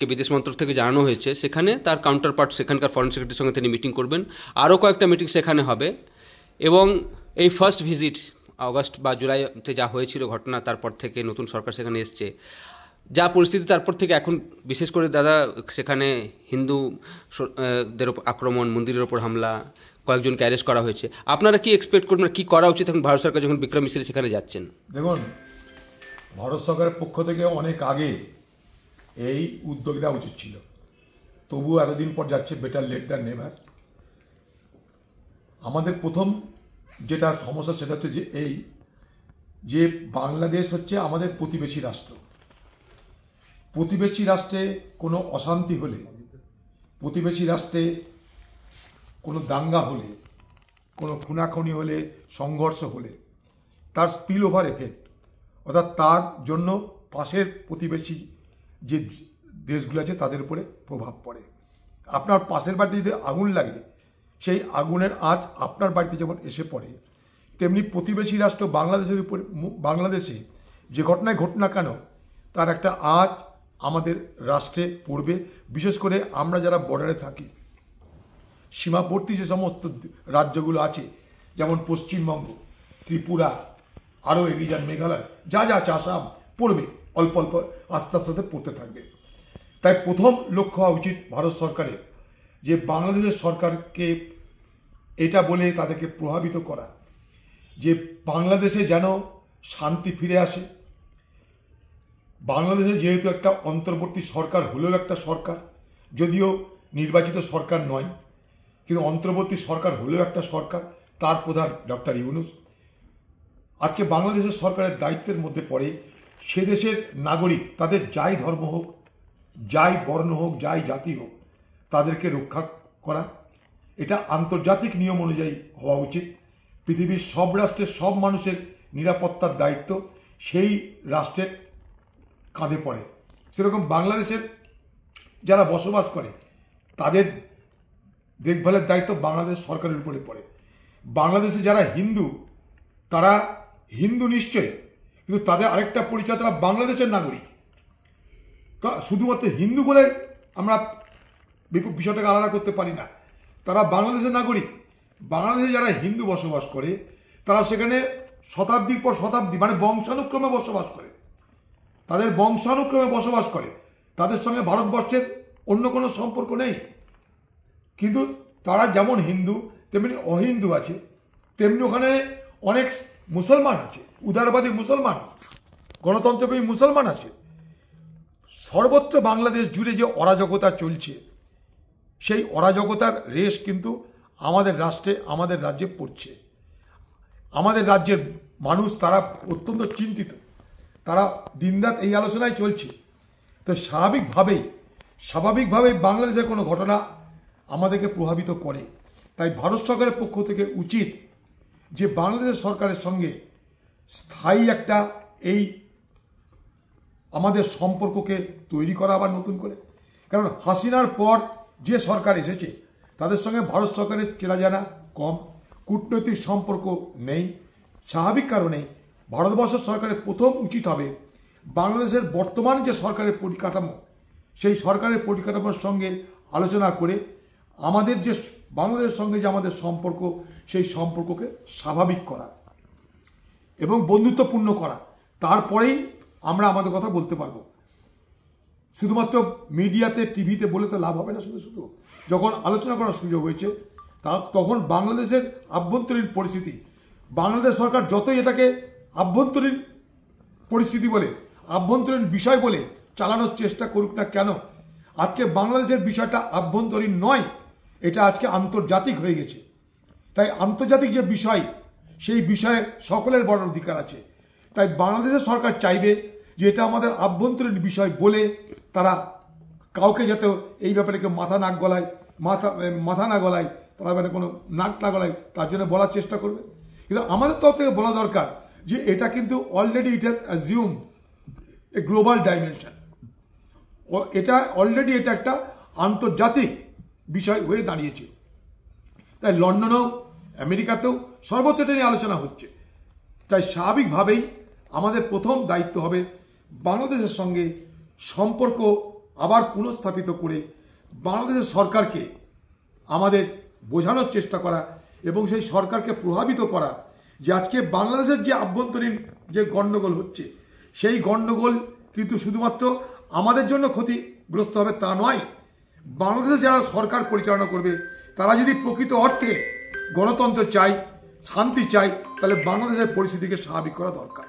বিদেশ মন্ত্রক থেকে জানানো হয়েছে, সেখানে তার কাউন্টার পার্ট সেখানকার ফরেন সেক্রেটারির সঙ্গে তিনি মিটিং করবেন। আরও কয়েকটা মিটিং সেখানে হবে এবং এই ফার্স্ট ভিজিট আগস্ট বা জুলাইতে যা হয়েছিল ঘটনা, তারপর থেকে নতুন সরকার সেখানে এসছে, যা পরিস্থিতি তারপর থেকে এখন বিশেষ করে দাদা সেখানে হিন্দুদের ওপর আক্রমণ, মন্দিরের ওপর হামলা, কয়েকজনকে অ্যারেস্ট করা হয়েছে। আপনারা কি এক্সপেক্ট করবেন, কী করা উচিত এখন ভারত সরকার যখন বিক্রম মিশ্রি সেখানে যাচ্ছেন? দেখুন, ভারত সরকারের পক্ষ থেকে অনেক আগে এই উদ্যোগ নেওয়া উচিত ছিল, তবুও এতদিন পর যাচ্ছে, বেটার লেট দ্যান নেভার। আমাদের প্রথম যেটা সমস্যা সেটা হচ্ছে যে বাংলাদেশ হচ্ছে আমাদের প্রতিবেশী রাষ্ট্র। প্রতিবেশী রাষ্ট্রে কোনো অশান্তি হলে, প্রতিবেশী রাষ্ট্রে কোনো দাঙ্গা হলে, কোনো খুনাখুনি হলে, সংঘর্ষ হলে তার স্পিল ওভার এফেক্ট, অর্থাৎ তার জন্য পাশের প্রতিবেশী যে দেশগুলো আছে তাদের উপরে প্রভাব পড়ে। আপনার পাশের বাড়িতে যদি আগুন লাগে, সেই আগুনের আঁচ আপনার বাড়িতে যেমন এসে পড়ে, তেমনি প্রতিবেশী রাষ্ট্র বাংলাদেশের উপরে, বাংলাদেশে যে ঘটনায় ঘটনা না কেন তার একটা আঁচ আমাদের রাষ্ট্রে পড়বে। বিশেষ করে আমরা যারা বর্ডারে থাকি, সীমাবর্তী যে সমস্ত রাজ্যগুলো আছে, যেমন পশ্চিমবঙ্গ, ত্রিপুরা, আরও এগিয়ে যান মেঘালয়, যা যা আছে, আসাম, পড়বে, অল্প অল্প আস্তে আস্তে পড়তে থাকবে। তাই প্রথম লক্ষ্য হওয়া উচিত ভারত সরকারের যে বাংলাদেশের সরকারকে এটা বলে তাদেরকে প্রভাবিত করা যে বাংলাদেশে যেন শান্তি ফিরে আসে। বাংলাদেশে যেহেতু একটা অন্তর্বর্তী সরকার হলেও একটা সরকার, যদিও নির্বাচিত সরকার নয়, কিন্তু অন্তর্বর্তী সরকার হলেও একটা সরকার, তার প্রধান ডক্টর ইউনূস। আজকে বাংলাদেশের সরকারের দায়িত্বের মধ্যে পড়ে সে দেশের নাগরিক, তাদের যাই ধর্ম হোক, যাই বর্ণ হোক, যাই জাতি হোক, তাদেরকে রক্ষা করা। এটা আন্তর্জাতিক নিয়ম অনুযায়ী হওয়া উচিত। পৃথিবীর সব রাষ্ট্রের সব মানুষের নিরাপত্তার দায়িত্ব সেই রাষ্ট্রের কাঁধে পড়ে। সেরকম বাংলাদেশের যারা বসবাস করে তাদের দেখভালের দায়িত্ব বাংলাদেশ সরকারের উপরে পড়ে। বাংলাদেশে যারা হিন্দু, তারা হিন্দু নিশ্চয়, কিন্তু তাদের আরেকটা পরিচয়, তারা বাংলাদেশের নাগরিক। তা শুধুমাত্র হিন্দু বলে আমরা বিষয়টাকে আলাদা করতে পারি না। তারা বাংলাদেশের নাগরিক। বাংলাদেশে যারা হিন্দু বসবাস করে তারা সেখানে শতাব্দীর পর শতাব্দী, মানে বংশানুক্রমে বসবাস করে, তাদের বংশানুক্রমে বসবাস করে, তাদের সঙ্গে ভারতবর্ষের অন্য কোনো সম্পর্ক নেই। কিন্তু তারা যেমন হিন্দু তেমনি অহিন্দু আছে, তেমনি ওখানে অনেক মুসলমান আছে, উদারবাদী মুসলমান, গণতন্ত্রপ্রেমী মুসলমান আছে। সর্বত্র বাংলাদেশ জুড়ে যে অরাজকতা চলছে, সেই অরাজকতার রেশ কিন্তু আমাদের রাষ্ট্রে, আমাদের রাজ্যে পড়ছে। আমাদের রাজ্যের মানুষ তারা অত্যন্ত চিন্তিত, তারা দিনরাত এই আলোচনায় চলছে। তো স্বাভাবিকভাবেই বাংলাদেশের কোনো ঘটনা আমাদেরকে প্রভাবিত করে। তাই ভারত সরকারের পক্ষ থেকে উচিত যে বাংলাদেশের সরকারের সঙ্গে স্থায়ী একটা এই আমাদের সম্পর্ককে তৈরি করা আবার নতুন করে। কারণ হাসিনার পর যে সরকার এসেছে তাদের সঙ্গে ভারত সরকারের চেনা জানা কম, কূটনৈতিক সম্পর্ক নেই। স্বাভাবিক কারণে ভারতবর্ষ সরকারের প্রথম উচিত হবে বাংলাদেশের বর্তমান যে সরকারের পরিকাঠামো, সেই সরকারের পরিকাঠামোর সঙ্গে আলোচনা করে আমাদের যে বাংলাদেশের সঙ্গে যে আমাদের সম্পর্ক, সেই সম্পর্ককে স্বাভাবিক করা এবং বন্ধুত্বপূর্ণ করা। তারপরেই আমরা আমাদের কথা বলতে পারবো। শুধুমাত্র মিডিয়াতে, টিভিতে বলে তো লাভ হবে না। শুধু যখন আলোচনা করার সুযোগ হয়েছে তখন বাংলাদেশের আভ্যন্তরীণ পরিস্থিতি, বাংলাদেশ সরকার যতই এটাকে আভ্যন্তরীণ পরিস্থিতি বলে, আভ্যন্তরীণ বিষয় বলে চালানোর চেষ্টা করুক না কেন, আজকে বাংলাদেশের বিষয়টা আভ্যন্তরীণ নয়, এটা আজকে আন্তর্জাতিক হয়ে গেছে। তাই আন্তর্জাতিক যে বিষয়, সেই বিষয়ে সকলের বড় অধিকার আছে। তাই বাংলাদেশের সরকার চাইবে যে এটা আমাদের আভ্যন্তরীণ বিষয় বলে তারা কাউকে যাতে এই ব্যাপারে কেউ মাথা না গলায়, তারা মানে কোনো নাক না গলায়, তার জন্য বলার চেষ্টা করবে। কিন্তু আমাদের তরফ থেকে বলা দরকার যে এটা কিন্তু already it has assume A global dimension. এটা অলরেডি এটা একটা আন্তর্জাতিক বিষয় হয়ে দাঁড়িয়েছে। তাই লন্ডনেও, আমেরিকাতেও সর্বত্র এটা নিয়ে আলোচনা হচ্ছে। তাই স্বাভাবিকভাবেই আমাদের প্রথম দায়িত্ব হবে বাংলাদেশের সঙ্গে সম্পর্ক আবার পুনঃস্থাপিত করে বাংলাদেশের সরকারকে আমাদের বোঝানোর চেষ্টা করা এবং সেই সরকারকে প্রভাবিত করা যে আজকে বাংলাদেশের যে আভ্যন্তরীণ যে গণ্ডগোল হচ্ছে সেই গণ্ডগোল কিন্তু শুধুমাত্র আমাদের জন্য ক্ষতিগ্রস্ত হবে তা নয়, বাংলাদেশে যারা সরকার পরিচালনা করবে তারা যদি প্রকৃত অর্থে গণতন্ত্র চায়, শান্তি চায়, তাহলে বাংলাদেশের পরিস্থিতিকে স্বাভাবিক করা দরকার।